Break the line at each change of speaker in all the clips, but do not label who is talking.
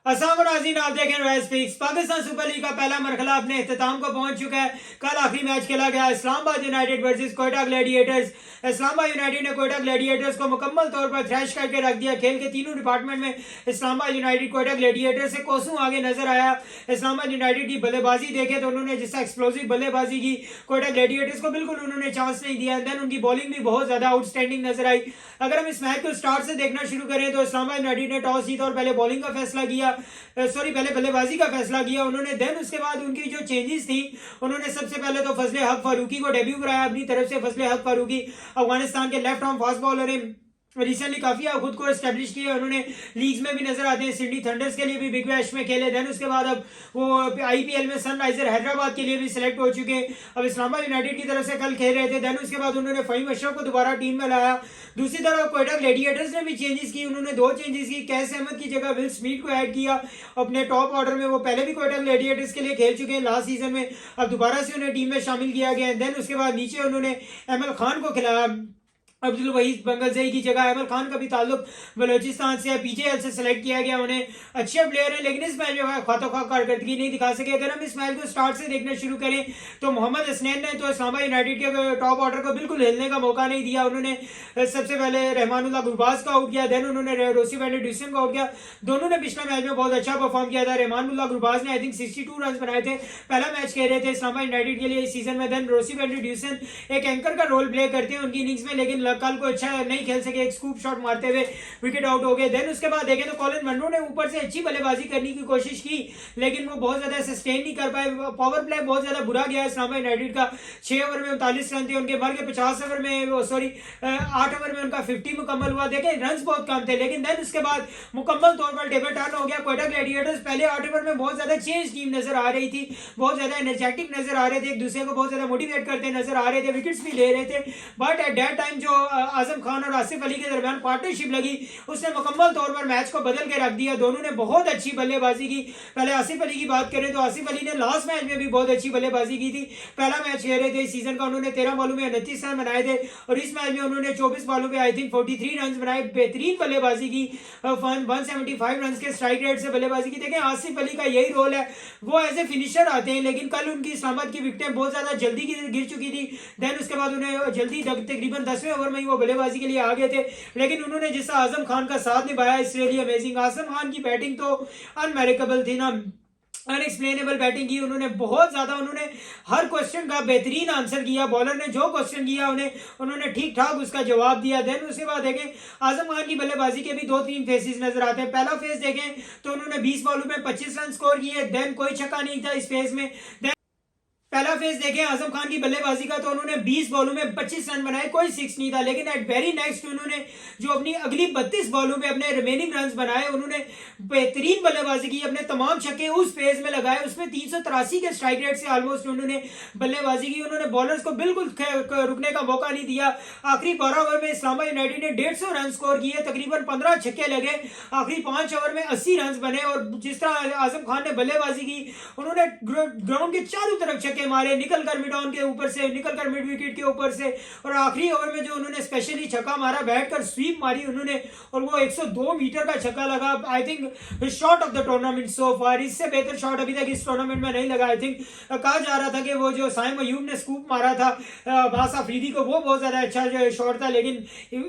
अस्सलाम नाज़रीन, आप देख रहे हैं royal speaks. Pakistan super league का पहला मरहला अपने इख्तिताम को पहुंच चुका है। कल आखिरी मैच खेला गया Islamabad United versus Quetta Gladiators. Islamabad United ने कोयटा ग्लैडिएटर्स को मुकम्मल तौर पर थ्रैश करके रख दिया। खेल के तीनों डिपार्टमेंट में इस्लामाबाद यूनाइटेड कोयटा ग्लैडिएटर्स से कोसों आगे नजर आया। इस्लामाबाद यूनाइटेड की बल्लेबाजी देखे तो उन्होंने जिस एक्सप्लोसिव बल्लेबाजी की, कोयटा ग्लैडिएटर्स को बिल्कुल उन्होंने चांस नहीं दिया। देन उनकी बॉलिंग भी बहुत ज्यादा आउटस्टैंडिंग नजर आई। अगर हम इस मैच को स्टार्ट से देखना शुरू करें तो इस्लामाबाद यूनाइटेड ने टॉस जीता और पहले बॉलिंग का फैसला किया, पहले बल्लेबाजी का फैसला किया उन्होंने। देन उसके बाद उनकी जो चेंजेस थी, उन्होंने सबसे पहले तो फजले हक फारूकी को डेब्यू कराया अपनी तरफ से। फजले हक फारूकी अफगानिस्तान के लेफ्ट आर्म फास्ट बॉलर है, रिसेंटली काफी खुद को एस्टेब्लिश किया उन्होंने। लीग्स में भी नजर आते हैं, सिडनी थंडर्स के लिए भी बिग बैश में खेले। देन उसके बाद अब वो आईपीएल में सनराइजर हैदराबाद के लिए भी सिलेक्ट हो चुके हैं। अब इस्लामाबाद यूनाइटेड की तरफ से कल खेल रहे थे। देन उसके बाद उन्होंने फहीम अशरफ को दोबारा टीम में लाया। दूसरी तरफ कोयटा ग्लैडिएटर्स ने भी चेंजेस की, उन्होंने 2 चेंजेस की। कैस अहमद की जगह विल स्मिथ को ऐड किया अपने टॉप ऑर्डर में। वो पहले भी कोयटा ग्लैडिएटर्स के लिए खेल चुके हैं लास्ट सीजन में, अब दोबारा से उन्हें टीम में शामिल किया गया। देन उसके बाद नीचे उन्होंने अहमद खान को खिलाया। अब्दुल वहीद बंगलजई की जगह अहमद खान का भी ताल्लुक बलोचिस्तान से है, पीजेएल से सेलेक्ट किया गया। उन्हें अच्छे प्लेयर है लेकिन इस मैच में खातोखा कारकर्दगी नहीं दिखा सके। अगर हम इस मैच को स्टार्ट से देखना शुरू करें तो मोहम्मद हसनैन ने तो इस्लामाबाद यूनाइटेड के टॉप ऑर्डर को बिल्कुल हिलने का मौका नहीं दिया। उन्होंने सबसे पहले रहमानुल्लाह गुरबाज का आउट किया, देन उन्होंने रोसी वैंडर ड्यूसन का आउट किया। दोनों ने पिछले मैच में बहुत अच्छा परफॉर्म किया था। रहमानुल्लाह गुरबाज ने आई थिंक 62 रन बनाए थे, पहला मैच खेल रहे थे इस्लामाबाद यूनाइटेड के लिए इस सीजन में। देन रोसी वैंडर ड्यूसन एक एंकर का रोल प्ले करते हैं उनकी इनिंग्स में, लेकिन कल को अच्छा नहीं खेल सके, एक स्कूप शॉट मारते हुए विकेट आउट हो गए। देन उसके बाद देखें तो कॉलिन मनरो ने ऊपर से अच्छी बल्लेबाजी करने की कोशिश की लेकिन वो बहुत ज्यादा सस्टेन नहीं कर पाए। पावर प्ले बहुत ज्यादा बुरा गया इस्लामाबाद यूनाइटेड का। 6 ओवर में 39 रन थे उनके, मर के 50 ओवर में 8 ओवर में उनका 50 मुकम्मल हुआ। देखें रन बहुत कम थे, लेकिन देन उसके बाद मुकम्मल तौर पर टेबल टर्न हो गया। कोयटा ग्लैडिएटर्स पहले 8 ओवर में बहुत ज्यादा चेंज टीम नजर आ रही थी, बहुत ज्यादा एनर्जेटिक नजर आ रहे थे, एक दूसरे को बहुत ज्यादा मोटिवेट करते नजर आ रहे थे, विकेट्स भी ले रहे थे। बट एट दैट टाइम जो आजम खान और आसिफ अली के दरमियान पार्टनरशिप लगी उसने मुकम्मल तौर पर मैच को बदल के रख दिया। दोनों ने बहुत अच्छी बल्लेबाजी की। पहले आसिफ अली की बात करें तो आसिफ अली ने लास्ट मैच में भी बहुत अच्छी बल्लेबाजी की थी। पहला मैच खेल रहे थे इस सीजन का, उन्होंने 13 बॉलों में 29 रन बनाए थे और इस मैच में उन्होंने 24 बॉलों पे आई थिंक 43 रन बनाए। बेहतरीन बल्लेबाजी की, 175 रन के स्ट्राइक रेट से बल्लेबाजी की। देखें आसिफ अली का यही रोल है, वो एज ए फिनिशर आते हैं, लेकिन कल उनकी इस्लामाबाद की विकेटें बहुत ज्यादा जल्दी गिर चुकी थी। देन उसके बाद उन्हें जल्दी तकरीबन 10वें ओवर में ही वो बल्लेबाजी के लिए आ गए थे, लेकिन उन्होंने जिससे आजम खान का साथ निभाया इट्स रियली अमेजिंग। आजम खान की बैटिंग तो अनमेरिकेबल थी ना, अनएक्सप्लेनेबल बैटिंग की उन्होंने बहुत ज्यादा। उन्होंने हर क्वेश्चन का बेहतरीन आंसर किया, बॉलर ने जो क्वेश्चन किया उन्होंने ठीक ठाक उसका जवाब दिया। देन उसके बाद देखें आजम खान की बल्लेबाजी के भी 2-3 फेसेस नजर आते हैं। पहला फेस देखें तो उन्होंने 20 बॉलों में 25 रन स्कोर किए। देन कोई छक्का नहीं था इस फेस में। पहला फेज देखें आजम खान की बल्लेबाजी का तो उन्होंने 20 बॉलों में 25 रन बनाए, कोई 6 नहीं था। लेकिन एट वेरी नेक्स्ट उन्होंने जो अपनी अगली 32 बॉलों में अपने रिमेनिंग रन बनाए, उन्होंने बेहतरीन बल्लेबाजी की, अपने तमाम छक्के उस फेज में लगाए। उसमें 383 के स्ट्राइक रेट से ऑलमोस्ट उन्होंने बल्लेबाजी की। उन्होंने बॉलर्स को बिल्कुल रुकने का मौका नहीं दिया। आखिरी 12 ओवर में इस्लामाबाद यूनाइटेड ने 150 रन स्कोर किए, तकरीबन 15 छक्के लगे। आखिरी 5 ओवर में 80 रन बने और जिस तरह आजम खान ने बल्लेबाजी की, उन्होंने ग्राउंड के चारों तरफ छक्के मारे, निकलकर मिड ऑन के ऊपर से, निकलकर मिड विकेट के ऊपर से, और आखिरी ओवर में जो उन्होंने स्पेशली छक्का मारा, बैठकर स्वीप मारी उन्होंने और वो 102 मीटर का छक्का लगा। I think shot of the tournament so far, इससे बेहतर शॉट अभी तक इस टूर्नामेंट में नहीं लगा। आई थिंक कहा जा रहा था कि वो जो साइम अयूब ने स्कूप मारा था बास अफरीदी को, वो बहुत ज्यादा अच्छा जो शॉट था, लेकिन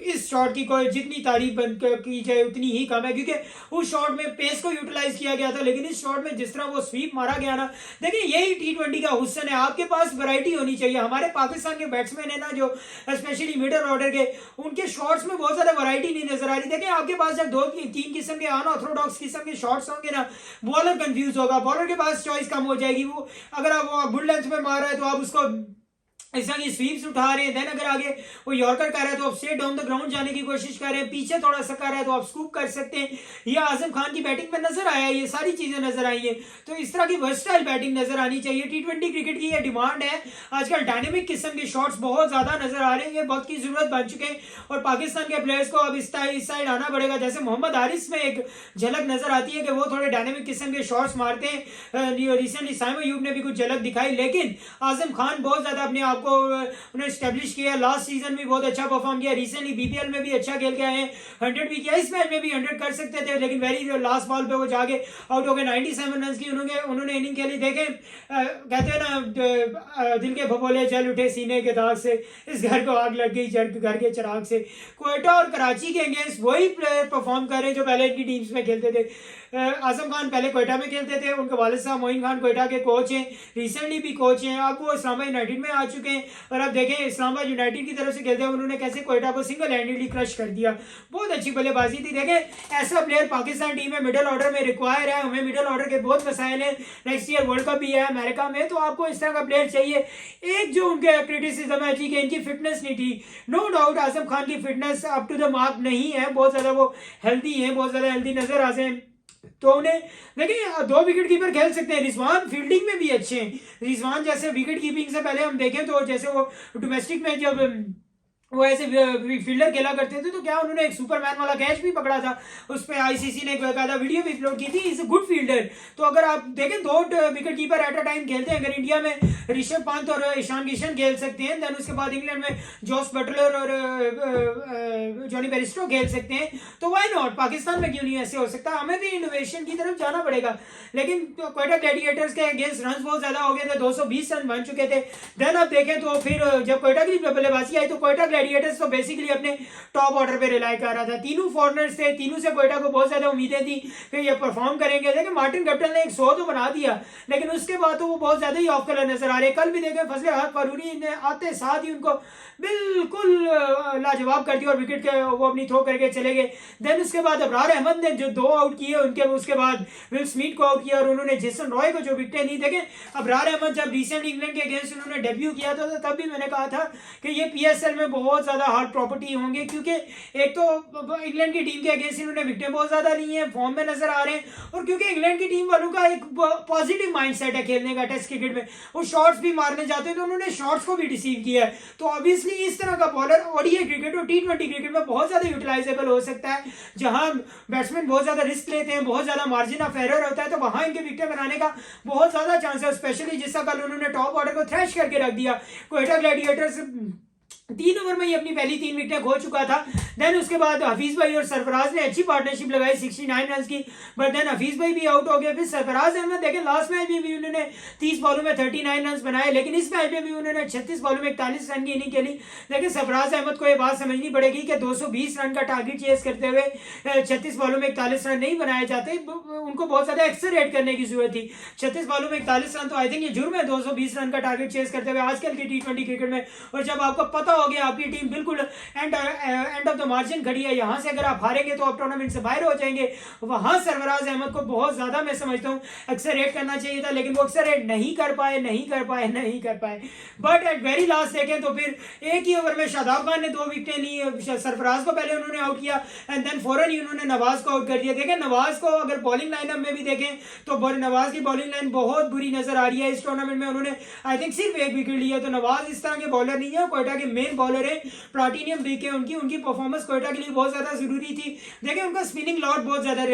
इस शॉट की कोई जितनी तारीफ की जाए उतनी ही कम है, क्योंकि उस शॉट में पेस को यूटिलाइज किया गया था, लेकिन इस शॉट में जिस तरह वो स्वीप मारा गया ना, देखिए यही T20 का हुस्न है, आपके पास वैरायटी होनी चाहिए। हमारे पाकिस्तान के बैट्समैन है ना जो स्पेशली मिडिल ऑर्डर के, उनके शॉट्स में बहुत ज्यादा वैरायटी नहीं नजर आ रही। देखिए आपके पास जब 2-3 किस्म के अनऑर्थोडॉक्स किस्म के शॉट्स होंगे ना, बॉलर कंफ्यूज होगा, बॉलर के पास चॉइस कम हो जाएगी। वो अगर आप वो गुड लेंथ में मार रहे हैं तो आप उसको इस तरह की स्वीप्स उठा रहे हैं। देन अगर आगे वो यॉर्कर कर रहा है तो आप स्ट्रेट डाउन द ग्राउंड जाने की कोशिश कर रहे हैं, पीछे थोड़ा सा कर रहा है तो आप स्कूप कर सकते हैं। ये आजम खान की बैटिंग में नजर आया, ये सारी चीजें नजर आई है। तो इस तरह की वर्सटाइल बैटिंग नजर आनी चाहिए। T20 क्रिकेट की ये डिमांड है, आजकल डायनेमिक किस्म के शॉट्स बहुत ज्यादा नजर आ रहे हैं, ये बहुत की जरूरत बन चुके हैं और पाकिस्तान के प्लेयर्स को अब इस साइड आना पड़ेगा। जैसे मोहम्मद हारिस में एक झलक नजर आती है कि वो थोड़े डायनेमिक किस्म के शॉट्स मारते हैं। रिसेंटली साइम अयूब ने भी कुछ झलक दिखाई, लेकिन आजम खान बहुत ज्यादा अपने आप आपको उन्होंने स्टैब्लिश किया। लास्ट सीजन भी बहुत अच्छा परफॉर्म किया, रिसेंटली बीपीएल में भी अच्छा खेल के आए हैं, 100 भी किया, इस मैच में भी 100 कर सकते थे लेकिन वेरी लास्ट बॉल पे वो जाके आउट हो गए। 97 रन की उन्होंने इनिंग खेली। देखें कहते हैं ना दिल के भगोले जल उठे सीने के दाग से, इस घर को आग लग गई घर के चिराग से। क्वेटा और कराची के अगेंस्ट वही प्लेयर परफॉर्म कर रहे हैं जो पहले इनकी टीम्स में खेलते थे। आजम खान पहले क्वेटा में खेलते थे, उनके वालिद साहब मोइन खान क्वेटा के कोच हैं, रिसेंटली भी कोच हैं, अब वो इस्लामाबाद यूनाइटेड में आ चुके हैं। और अब देखें इस्लामाबाद यूनाइटेड की तरफ से खेलते हैं उन्होंने कैसे क्वेटा को सिंगल हैंडेडली क्रश कर दिया। बहुत अच्छी बल्लेबाजी थी। देखें ऐसा प्लेयर पाकिस्तान टीम में मिडिल ऑर्डर में रिक्वायर है, हमें मिडिल ऑर्डर के बहुत मसाइल हैं, नेक्स्ट ईयर वर्ल्ड कप भी है अमेरिका में, तो आपको इस तरह का प्लेयर चाहिए। एक जो उनके क्रिटिसिज्म है कि इनकी फिटनेस नहीं थी, नो डाउट आजम खान की fitness up to the mark नहीं है, बहुत ज़्यादा वो हेल्दी है, बहुत ज़्यादा हेल्दी नजर आते हैं, तो उन्हें देखिए 2 विकेट कीपर खेल सकते हैं। रिजवान फील्डिंग में भी अच्छे हैं, रिजवान जैसे विकेट कीपिंग से पहले हम देखें तो जैसे वो डोमेस्टिक में जब वो ऐसे फील्डर खेला करते थे तो क्या उन्होंने एक सुपरमैन वाला कैच भी पकड़ा था, उस पर आईसीसी ने बकायदा वीडियो भी अपलोड की थी। Is a good fielder. तो अगर आप देखें 2 wicket keeper at a time खेलते हैं, अगर इंडिया में ऋषभ पंत और ईशान किशन खेल सकते हैं, देन उसके बाद इंग्लैंड में जॉस बटलर और जॉनी बेरिस्टो खेल सकते हैं, तो व्हाई नॉट, पाकिस्तान में क्यों नहीं ऐसे हो सकता। हमें भी इनोवेशन की तरफ जाना पड़ेगा। लेकिन क्वेटा ग्लैडिएटर्स के अगेंस्ट रन बहुत ज्यादा हो गए थे, 220 रन बन चुके थे। देन आप देखें तो फिर जब क्वेटा की बल्लेबाजी आई तो क्वेटा ग्लैडिएटर्स तो बेसिकली अपने टॉप ऑर्डर पे रिलाई कर रहा था। तीनों फॉरनर्स थे, तीनों से क्वेटा को बहुत ज्यादा उम्मीदें थी कि ये परफॉर्म करेंगे। लेकिन मार्टिन गप्टिल ने 100 तो बना दिया, लेकिन उसके बाद तो वो बहुत ज्यादा ही ऑफ कलर नजर आ रहे। कल भी देखें फजले हक फरूरी ने आते साथ ही उनको बिल्कुल लाजवाब कर दिया और विकेट के वो अपनी थ्रो करके चले गए। देन उसके बाद अबरार अहमद ने जो 2 आउट किए उनके, उसके बाद विल स्मिथ को आउट किया और उन्होंने जेसन रॉय को जो विकेटें नहीं। देखें अबरार अहमद जब रिसेंटली इंग्लैंड के अगेंस्ट उन्होंने डेब्यू किया था तो तब भी मैंने कहा था कि ये पीएसएल में बहुत ज्यादा हार्ड प्रॉपर्टी होंगे, क्योंकि एक तो इंग्लैंड की टीम के अगेंस्ट इन्होंने विकेटें बहुत ज्यादा ली हैं, फॉर्म में नजर आ रहे हैं, और क्योंकि इंग्लैंड की टीम वालों का एक पॉजिटिव माइंडसेट है खेलने का टेस्ट क्रिकेट में, वो शॉट्स भी मारने जाते हैं तो उन्होंने शॉट्स को भी रिसीव किया है। तो ऑब्वियसली इस तरह का बॉलर ओडीआई क्रिकेट और टी20 क्रिकेट में बहुत ज्यादा यूटिलाइजेबल हो सकता है, जहां बैट्समैन बहुत ज्यादा रिस्क लेते हैं, बहुत ज्यादा मार्जिन ऑफ एरर होता है, तो वहां इनके विकेट बनाने का बहुत ज्यादा चांस है। स्पेशली जिसका कल उन्होंने टॉप ऑर्डर को थ्रैश करके रख दिया। क्वेटा ग्लैडिएटर्स 3 ओवर में ही अपनी पहली 3 विकेटें खो चुका था। देन उसके बाद हफीज भाई और सरफराज ने अच्छी पार्टनरशिप लगाई 69 रन की, बट देन हफीज भाई भी आउट हो गए। फिर सरफराज अहमद देखें लास्ट मैच में भी उन्होंने 30 बॉलों में 39 रन बनाए, लेकिन इस मैच में भी उन्होंने 36 बॉलों में 41 रन की इनिंग खेली। लेकिन सरफराज अहमद को यह बात समझनी पड़ेगी कि 220 रन का टारगेट चेस करते हुए 36 बॉलों में 41 रन नहीं बनाए जाते, उनको बहुत ज्यादा एक्सेलरेट करने की जरूरत थी। 36 बॉलों में 41 रन तो आई थिंक ये जुर्म है 220 रन का टारगेट चेस करते हुए आजकल की टी20 क्रिकेट में। और जब आपको पता हो गया आपकी टीम बिल्कुल एंड ऑफ द मार्जिन खड़ी है, यहां से अगर आप हारेंगे तो आप टूर्नामेंट से बाहर हो जाएंगे, वहां सरफराज अहमद को बहुत ज्यादा मैं समझता हूं एक्सेलरेट करना चाहिए था, लेकिन वो एक्सेलरेट नहीं कर पाए। बट एट वेरी लास्ट देखें तो फिर एक ही ओवर में शादाब खान ने 2 विकेटें ली, सरफराज को पहले उन्होंने आउट किया एंड देन फौरन ही उन्होंने नवाज को आउट कर दिया। देखें नवाज को अगर बॉलिंग लाइनअप में भी देखें तो नवाज की बॉलिंग लाइन बहुत बुरी नजर आ रही है इस टूर्नामेंट में। उन्होंने आई थिंक सिर्फ 1 विकेट लिया, तो नवाज इस तरह के बॉलर नहीं है, क्वेटा के मेन बॉलर है। प्लाटिनियम देखे उनकी परफॉर्मेंस क्वेटा के लिए बहुत ज्यादा जरूरी थी। देखें उनका स्पिनिंग लॉट बहुत ज्यादा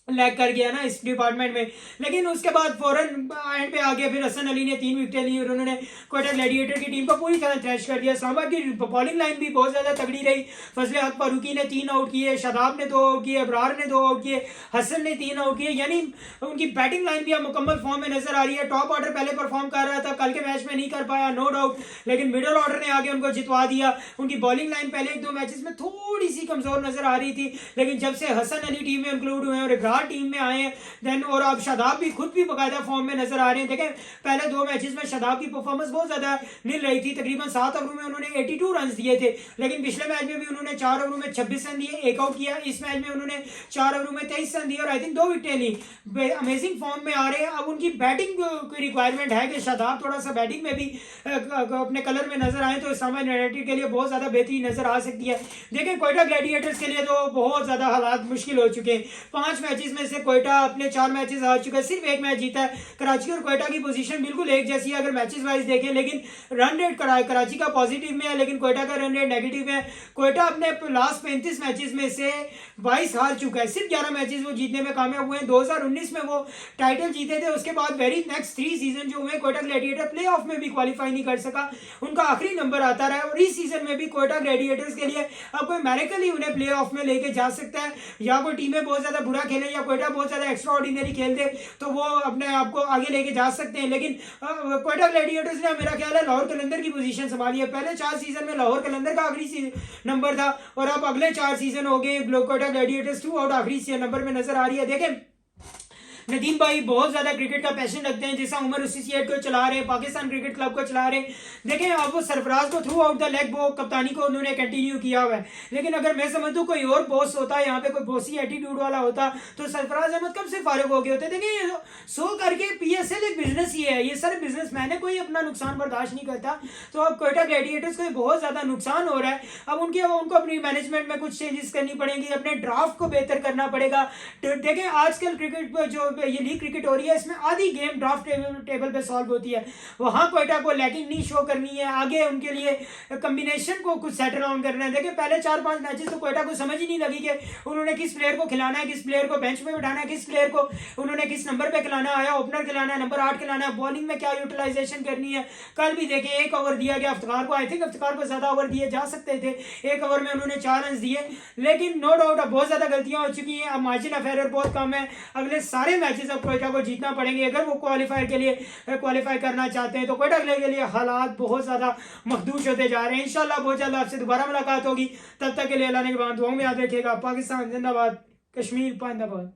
लैग कर गया ना इस डिपार्टमेंट में, लेकिन उसके बाद फौरन एंड पे आ गया। फिर हसन अली ने 3 विकेटें ली और उन्होंने क्वेटा ग्लैडिएटर की टीम को पूरी तरह थ्रैश कर दिया। इस्लामाबाद की बॉलिंग लाइन भी बहुत ज्यादा तगड़ी रही। फजले हक फारूकी ने 3 आउट किए, शादाब ने 2 आउट किए, अबरार ने 2 आउट किए, हसन ने 3 आउट किए, यानी उनकी बैटिंग लाइन भी अब मुकम्मल फॉर्म में नजर आ रही है। टॉप ऑर्डर पहले परफॉर्म कर रहा था, कल के मैच में नहीं कर पाया नो डाउट, लेकिन मिडिल ऑर्डर ने आगे उनको जितवा दिया। उनकी बॉलिंग लाइन पहले 1-2 मैचेस में थोड़ी सी कमजोर नजर आ रही थी, लेकिन जब से हसन अली टीम में इंक्लूड हुए और इब्रार टीम में आए हैं देन, और अब शादाब भी खुद भी बकायदा फॉर्म में नजर आ रहे हैं। देखें पहले 2 मैचेस में शादाब की परफॉर्मेंस बहुत ज्यादा मिल रही थी, तकरीबन 7 ओवरों में उन्होंने 82 रन दिए थे, लेकिन पिछले मैच में भी उन्होंने 4 ओवरों में 26 रन दिए, 1 आउट किया। इस मैच में उन्होंने 4 ओवरों में 23 रन दिए और आई थिंक 2 विकेटें ली। अमेजिंग फॉर्म में आ रहे हैं। अब उनकी बैटिंग की रिक्वायरमेंट है कि शादाब थोड़ा सा बैटिंग में भी अपने कलर में नजर आए तो इस्लामाबाद यूनाइटेड के लिए बहुत ज्यादा बेहतरी नजर आ सकती है। देखें क्वेटा ग्लैडिएटर्स के लिए तो बहुत ज्यादा हालात मुश्किल हो चुके हैं। 5 मैचेस मैचेस में से कोयटा अपने 4 मैचेस हार चुका है, सिर्फ एक मैच जीता है। कराची और कोयटा की पोजीशन बिल्कुल एक जैसी है अगर मैचेस वाइज देखें, लेकिन रन रेट कराची का पॉजिटिव में है लेकिन कोयटा का रन रेट नेगेटिव है। कोयटा अपने लास्ट 35 मैचेस में से 22 हार चुका है, सिर्फ 11 मैचेस वो जीतने में कामयाब हुए हैं। 2019 में वो टाइटल जीते थे, उसके बाद वेरी नेक्स्ट 3 सीजन जो हुए कोयटा ग्लैडिएटर प्ले ऑफ में भी क्वालिफाई नहीं कर सका, उनका आखिरी नंबर आता रहा है। और इस सीजन में भी कोयटा ग्लैडिएटर्स के लिए अब कोई मैरिकल ही उन्हें प्ले ऑफ में लेके जा सकता है, या कोई टीमें बहुत ज्यादा बुरा खेले या कोयटा बहुत ज्यादा एक्स्ट्रा ऑर्डिनरी खेल दे तो वो अपने आप को आगे लेके जा सकते हैं। लेकिन कोयटा ग्लैडिएटर्स ने मेरा ख्याल है लाहौर कलंदर की पोजीशन संभाली है। पहले 4 सीजन में लाहौर कलंदर का आखिरी नंबर था और अब अगले 4 सीजन हो गए कोयटा ग्लैडिएटर्स 2 आउट आखिरी नंबर में नजर आ रही है। देखें नदीम भाई बहुत ज्यादा क्रिकेट का पैशन रखते हैं, जैसा उमर एसोसिएट को चला रहे हैं, पाकिस्तान क्रिकेट क्लब को चला रहे हैं। देखें अब वो सरफराज को थ्रू आउट द लेग वो कप्तानी को उन्होंने कंटिन्यू किया हुआ है, लेकिन अगर मैं समझूं कोई और बॉस होता है यहाँ पे, कोई बॉसी एटीट्यूड वाला होता तो सरफराज अहमद कब से फारिग हो गए होते। देखिए सो करके पीएसएल एक बिजनेस ही है, ये सारे बिजनेसमैन है, कोई अपना नुकसान बर्दाश्त नहीं करता। तो अब कोयटा ग्लैडिएटर्स को बहुत ज्यादा नुकसान हो रहा है। अब उनको अपनी मैनेजमेंट में कुछ चेंजेस करनी पड़ेगी, अपने ड्राफ्ट को बेहतर करना पड़ेगा। देखें आजकल क्रिकेट जो ये लीग क्रिकेट हो रही है इसमें आधी गेम ड्राफ्ट टेबल पे सॉल्व होती है, वहां कोयटा को लैकिंग नहीं शो करनी है, आगे उनके लिए कॉम्बिनेशन को कुछ सेटल ऑन करना है। देखिए पहले 4-5 मैचेस तो कोयटा को समझ ही नहीं लगी कि उन्होंने किस प्लेयर को खिलाना है, किस प्लेयर को बेंच पे बिठाना है, किस प्लेयर को उन्होंने किस नंबर पे खिलाना है, ओपनर खिलाना है, नंबर 8 खिलाना है, बॉलिंग में क्या यूटिलाइजेशन करनी है। कल भी देखें 1 ओवर दिया गया इफ्तिखार को, आई थिंक इफ्तिखार को ज्यादा ओवर दिए जा सकते थे, 1 ओवर में उन्होंने 4 रन दिए, लेकिन नो डाउट अब बहुत ज्यादा गलतियां हो चुकी हैं। अब मार्जिन ऑफ एरर बहुत कम है, अगले सारे मैचेस अब कोयटा को जीतना पड़ेंगे अगर वो क्वालिफाई करना चाहते हैं। तो कोयटा के लिए हालात बहुत ज्यादा मखदूश होते जा रहे हैं। इंशाल्लाह बहुत जल्द आपसे दोबारा मुलाकात होगी, तब तक के लिए अल्लाह ने के बाद दुआओं में याद रखिएगा। पाकिस्तान जिंदाबाद, कश्मीर पाइंदाबाद।